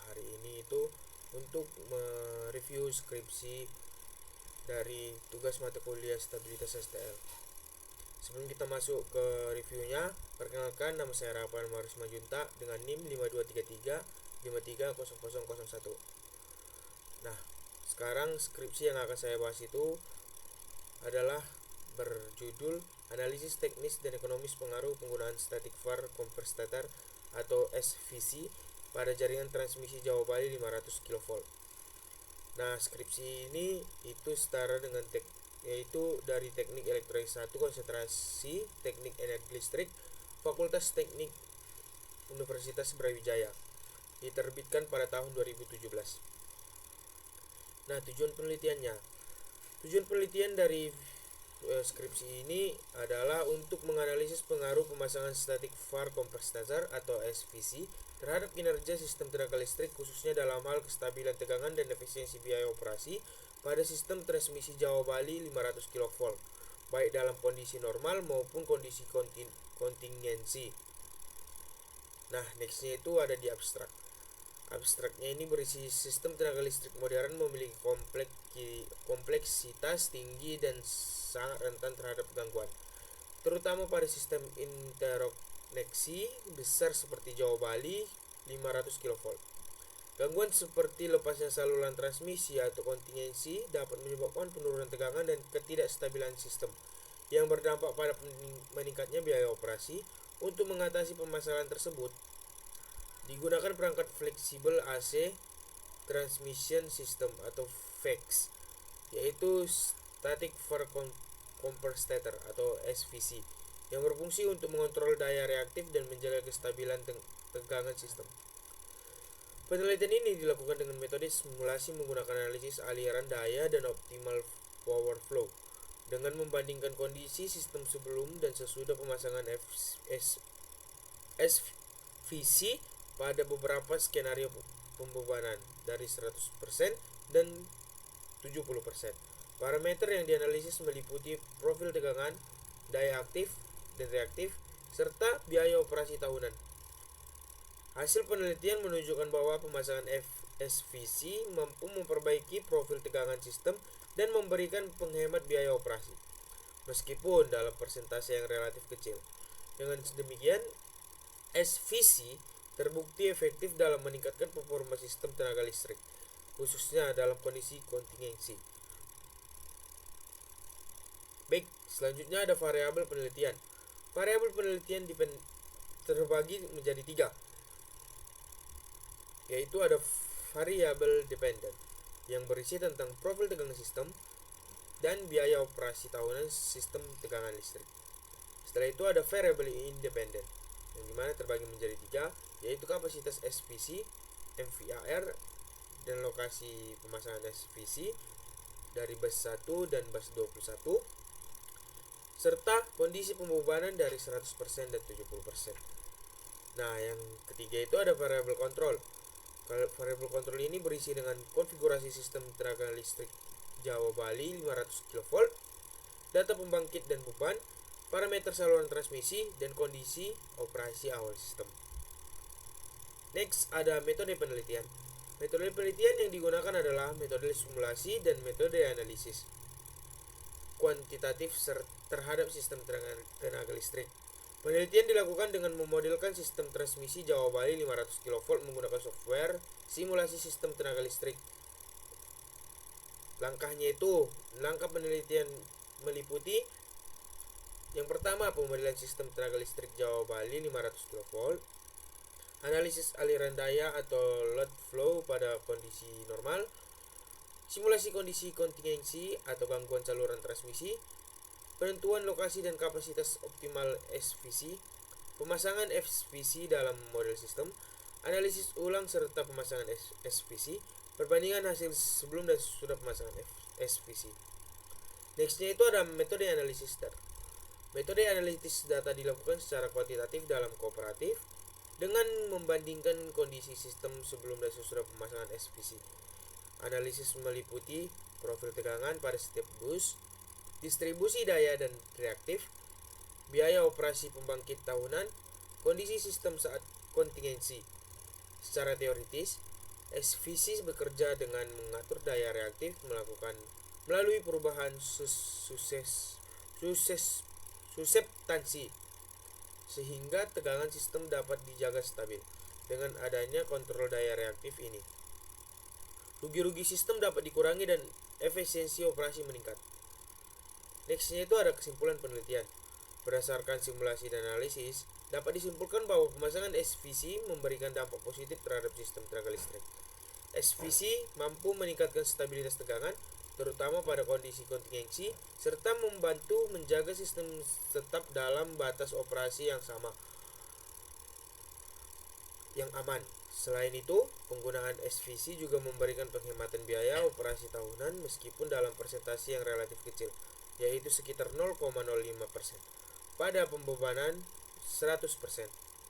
hari ini itu untuk mereview skripsi dari tugas mata kuliah stabilitas STL. Sebelum kita masuk ke reviewnya, perkenalkan nama saya Rafael Maris Majunta dengan NIM 5233 530001. Nah, sekarang skripsi yang akan saya bahas itu adalah berjudul Analisis Teknis dan Ekonomis Pengaruh Penggunaan Static Var Compensator atau SVC pada jaringan transmisi Jawa Bali 500 kV. Nah, skripsi ini itu setara dengan yaitu dari Teknik Elektronik 1 konsentrasi Teknik Energi Listrik Fakultas Teknik Universitas Brawijaya, diterbitkan pada tahun 2017. Nah, tujuan penelitian dari skripsi ini adalah untuk menganalisis pengaruh pemasangan static var compensator atau SVC terhadap kinerja sistem tenaga listrik, khususnya dalam hal kestabilan tegangan dan efisiensi biaya operasi pada sistem transmisi Jawa Bali 500 kV, baik dalam kondisi normal maupun kondisi kontingensi. Nah, nextnya itu ada di abstrak. Abstraknya ini berisi sistem tenaga listrik modern memiliki kompleksitas tinggi dan sangat rentan terhadap gangguan, terutama pada sistem interkoneksi besar seperti Jawa Bali 500 kV. Gangguan seperti lepasnya saluran transmisi atau kontingensi dapat menyebabkan penurunan tegangan dan ketidakstabilan sistem yang berdampak pada meningkatnya biaya operasi. Untuk mengatasi permasalahan tersebut, digunakan perangkat fleksibel AC Transmission System atau FEX, yaitu Static Var Compensator atau SVC, yang berfungsi untuk mengontrol daya reaktif dan menjaga kestabilan tegangan sistem. Penelitian ini dilakukan dengan metode simulasi menggunakan analisis aliran daya dan optimal power flow dengan membandingkan kondisi sistem sebelum dan sesudah pemasangan SVC pada beberapa skenario pembebanan dari 100% dan 70%. Parameter yang dianalisis meliputi profil tegangan, daya aktif dan reaktif, serta biaya operasi tahunan. Hasil penelitian menunjukkan bahwa pemasangan SVC mampu memperbaiki profil tegangan sistem dan memberikan penghemat biaya operasi, meskipun dalam persentase yang relatif kecil. Dengan demikian, SVC terbukti efektif dalam meningkatkan performa sistem tenaga listrik, khususnya dalam kondisi kontingensi. Baik, selanjutnya ada variabel penelitian. Variabel penelitian terbagi menjadi 3, yaitu ada variabel dependent yang berisi tentang profil tegangan sistem dan biaya operasi tahunan sistem tegangan listrik. Setelah itu ada variabel independent yang dimana terbagi menjadi 3, yaitu kapasitas SVC, MVAR, dan lokasi pemasangan SVC dari bus 1 dan bus 21, serta kondisi pembebanan dari 100% dan 70%. Nah, yang ketiga itu ada variabel kontrol. Variabel kontrol ini berisi dengan konfigurasi sistem tenaga listrik Jawa Bali 500 kV, data pembangkit dan beban, parameter saluran transmisi, dan kondisi operasi awal sistem. Next, ada metode penelitian. Metode penelitian yang digunakan adalah metode simulasi dan metode analisis kuantitatif terhadap sistem tenaga listrik. Penelitian dilakukan dengan memodelkan sistem transmisi Jawa Bali 500 kV menggunakan software simulasi sistem tenaga listrik. Langkah penelitian meliputi yang pertama, pemodelan sistem tenaga listrik Jawa Bali 500 kV, analisis aliran daya atau load flow pada kondisi normal, simulasi kondisi kontingensi atau gangguan saluran transmisi, penentuan lokasi dan kapasitas optimal SVC, pemasangan SVC dalam model sistem, analisis ulang serta pemasangan SVC, perbandingan hasil sebelum dan sesudah pemasangan SVC. Nextnya itu ada metode analisis data. Metode analisis data dilakukan secara kuantitatif dalam kooperatif dengan membandingkan kondisi sistem sebelum dan sesudah pemasangan SVC. Analisis meliputi profil tegangan pada setiap bus, distribusi daya dan reaktif, biaya operasi pembangkit tahunan, kondisi sistem saat kontingensi. Secara teoritis, SVC bekerja dengan mengatur daya reaktif melalui perubahan suseptansi sehingga tegangan sistem dapat dijaga stabil. Dengan adanya kontrol daya reaktif ini, rugi-rugi sistem dapat dikurangi dan efisiensi operasi meningkat. Nextnya itu ada kesimpulan penelitian. Berdasarkan simulasi dan analisis, dapat disimpulkan bahwa pemasangan SVC memberikan dampak positif terhadap sistem tenaga listrik. SVC mampu meningkatkan stabilitas tegangan, terutama pada kondisi kontingensi, serta membantu menjaga sistem tetap dalam batas operasi yang aman. Selain itu, penggunaan SVC juga memberikan penghematan biaya operasi tahunan meskipun dalam persentase yang relatif kecil, yaitu sekitar 0,05% pada pembebanan 100%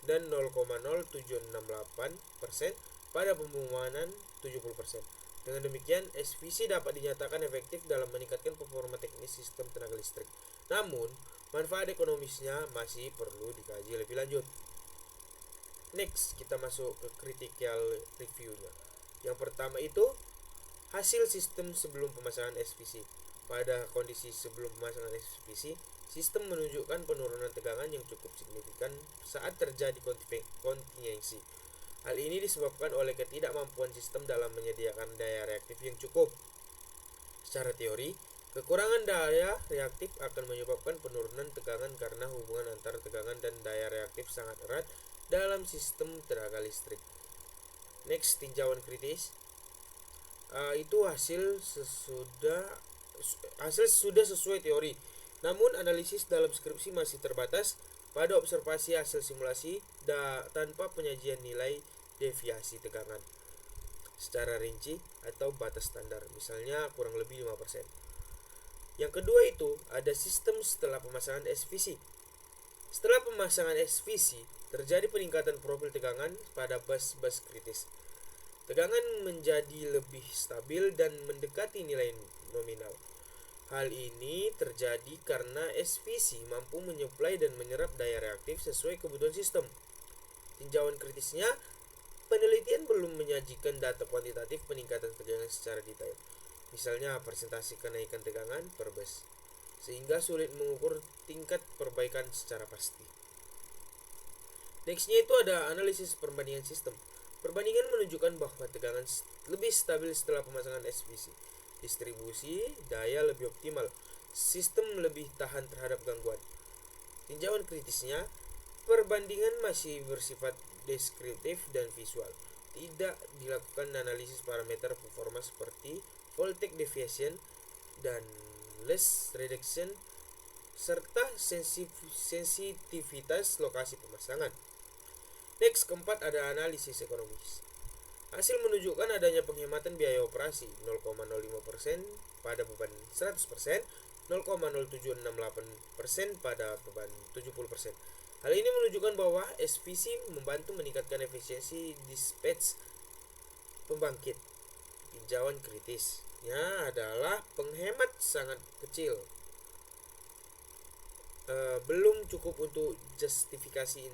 dan 0,0768% pada pembebanan 70%. Dengan demikian, SVC dapat dinyatakan efektif dalam meningkatkan performa teknis sistem tenaga listrik. Namun, manfaat ekonomisnya masih perlu dikaji lebih lanjut. Next, kita masuk ke critical review-nya. Yang pertama itu hasil sistem sebelum pemasangan SVC. Pada kondisi sebelum pemasangan SVC, sistem menunjukkan penurunan tegangan yang cukup signifikan saat terjadi kontingensi. Hal ini disebabkan oleh ketidakmampuan sistem dalam menyediakan daya reaktif yang cukup. Secara teori, kekurangan daya reaktif akan menyebabkan penurunan tegangan karena hubungan antara tegangan dan daya reaktif sangat erat dalam sistem tenaga listrik. Next, tinjauan kritis. Itu hasil sudah sesuai teori. Namun analisis dalam skripsi masih terbatas pada observasi hasil simulasi tanpa penyajian nilai deviasi tegangan secara rinci atau batas standar, misalnya kurang lebih 5%. Yang kedua itu ada sistem setelah pemasangan SVC. Setelah pemasangan SVC, terjadi peningkatan profil tegangan pada bus kritis. Tegangan menjadi lebih stabil dan mendekati nilai nominal. Hal ini terjadi karena SVC mampu menyuplai dan menyerap daya reaktif sesuai kebutuhan sistem. Tinjauan kritisnya, penelitian belum menyajikan data kuantitatif peningkatan tegangan secara detail. Misalnya persentase kenaikan tegangan per bus, sehingga sulit mengukur tingkat perbaikan secara pasti. Nextnya itu ada analisis perbandingan sistem. Perbandingan menunjukkan bahwa tegangan lebih stabil setelah pemasangan SVC. Distribusi daya lebih optimal. Sistem lebih tahan terhadap gangguan. Tinjauan kritisnya, perbandingan masih bersifat deskriptif dan visual. Tidak dilakukan analisis parameter performa seperti voltage deviation dan loss reduction serta sensitivitas lokasi pemasangan. Next, keempat ada analisis ekonomis. Hasil menunjukkan adanya penghematan biaya operasi 0,05% pada beban 100%, 0,0768% pada beban 70%. Hal ini menunjukkan bahwa SVC membantu meningkatkan efisiensi dispatch pembangkit. Tinjauan kritisnya adalah penghemat sangat kecil. Belum cukup untuk justifikasi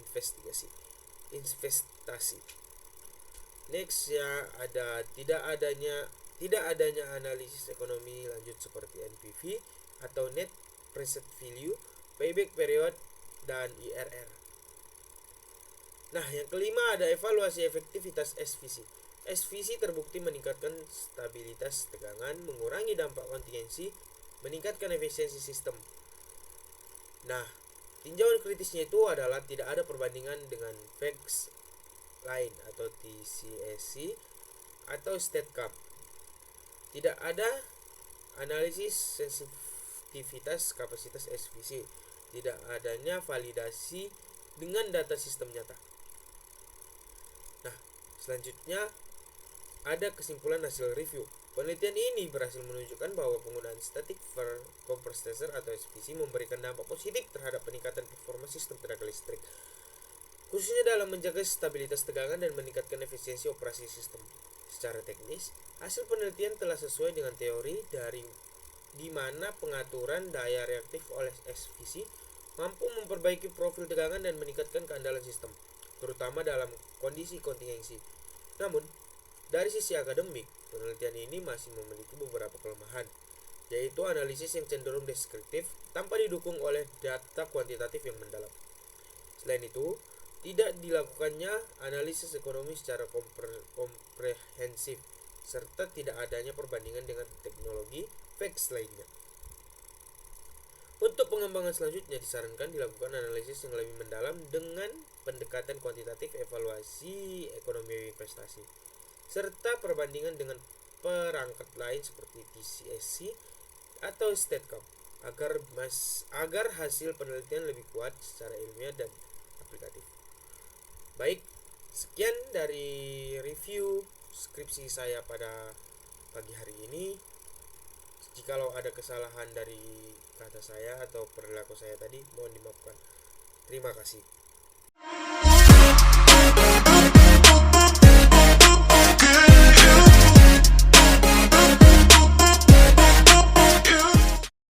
investasi. Next ya ada tidak adanya analisis ekonomi lanjut seperti NPV atau net present value, payback period dan IRR. Nah, yang kelima ada evaluasi efektivitas SVC. SVC terbukti meningkatkan stabilitas tegangan, mengurangi dampak kontingensi, meningkatkan efisiensi sistem. Nah, tinjauan kritisnya itu adalah tidak ada perbandingan dengan facts lain atau TCSC atau StatCap. Tidak ada analisis sensitivitas kapasitas SVC. Tidak adanya validasi dengan data sistem nyata. Nah, selanjutnya ada kesimpulan hasil review. Penelitian ini berhasil menunjukkan bahwa penggunaan static compressor atau SVC memberikan dampak positif terhadap peningkatan performa sistem tenaga listrik, khususnya dalam menjaga stabilitas tegangan dan meningkatkan efisiensi operasi sistem. Secara teknis, hasil penelitian telah sesuai dengan teori di mana pengaturan daya reaktif oleh SVC mampu memperbaiki profil tegangan dan meningkatkan keandalan sistem, terutama dalam kondisi kontingensi. Namun, Dari sisi akademik, penelitian ini masih memiliki beberapa kelemahan, yaitu analisis yang cenderung deskriptif tanpa didukung oleh data kuantitatif yang mendalam. Selain itu, tidak dilakukannya analisis ekonomi secara komprehensif, serta tidak adanya perbandingan dengan teknologi FX lainnya. Untuk pengembangan selanjutnya disarankan dilakukan analisis yang lebih mendalam dengan pendekatan kuantitatif evaluasi ekonomi investasi, serta perbandingan dengan perangkat lain seperti TCSC atau Statcom agar hasil penelitian lebih kuat secara ilmiah dan aplikatif. Baik, sekian dari review skripsi saya pada pagi hari ini. Jikalau ada kesalahan dari kata saya atau perilaku saya tadi, mohon dimaafkan. Terima kasih.